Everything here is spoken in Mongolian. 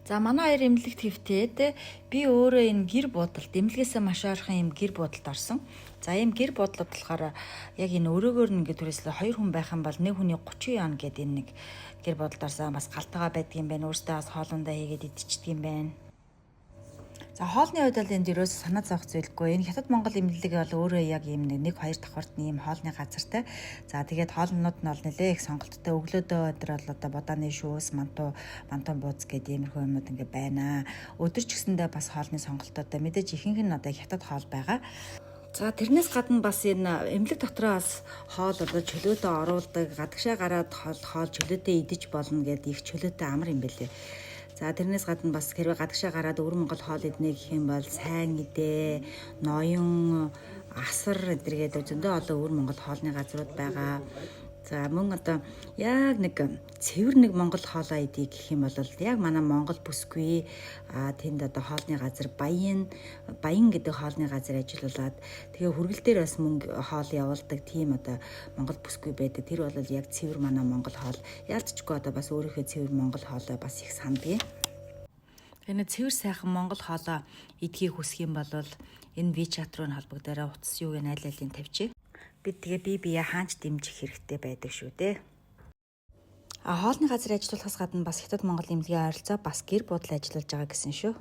За манай хоёр эмнэлэгт хэвтээд би өөрөө энэ гэр бодолд эмнэлгээсээ маш ойрхон юм гэр бодолд орсон. За ийм гэр бодлууд болохоор яг энэ өрөөгөөр нь ингээд түрээслээ хоёр хүн байх юм бол нэг хүний 30 яана гэдэг энэ нэг гэр бодолд орсон бас галтайгаа байдаг юм байна. Өөртөө бас хоолундаа хийгээд идчихдэг юм байна. За хоолны хувьд бол энд ерөөс санаа зовох зүйлгүй. Энэ Хятад Монгол эмнэлэг бол өөрөө яг ийм нэг хоёр давхарт ийм хоолны газартай. За тэгээд хоолнууд нь бол нэлээ их сонголттой. Өглөөдөө өдөр бол одоо бодааны шүүс, мантуу бууз гэдэг иймэрхүү юмнууд ингээ байна. Өдөр ч гэсэндээ бас хоолны сонголтоотой. Мэдээж ихэнх нь одоо Хятад хоол байгаа. За тэрнээс гадна бас энэ эмнэлэг дотроо бас хоол одоо чөлөөтэй оруулдаг, гадагшаа гараад хоол чөлөөтэй идэж болно гэдэг их чөлөөтэй амар юм бэлээ. За тэрнээс гадна бас хэрвээ гадагшаа гараад өвөр Монгол хоол иднэ гэх юм бол сайн идэ, ноён, асар эдэргээд зөндөө олон өвөр Монгол хоолны газрууд байгаа. За мөн одоо яг нэг цэвэр нэг Монгол хоолоо идэх гэх юм бол яг манай Монгол бүсгүй тэнд одоо хоолны газар баян гэдэг хоолны газар ажиллаулаад тэгээ хүргэл дээр бас мөнгө хоол явуулдаг тийм одоо Монгол бүсгүй байдаг. Тэр бол яг цэвэр манай Монгол хоол. Ялцчгүй одоо бас өөрийнхөө цэвэр Монгол хоолой бас их санддаг. Энэ цэвэр сайхан Монгол хоолоо идхийг хүсэх юм бол энэ WeChat руу холбогдорой, утас юуг нь аль алийг тавьчих. Бид тэгээ бие хаанч дэмжих хэрэгтэй байдаг шүү дээ. Хоолны газар ажиллуулахаас гадна бас Хятад Монгол эмнэлгийн ойролцоо бас гэр бодол ажиллуулж байгаа гэсэн шүү.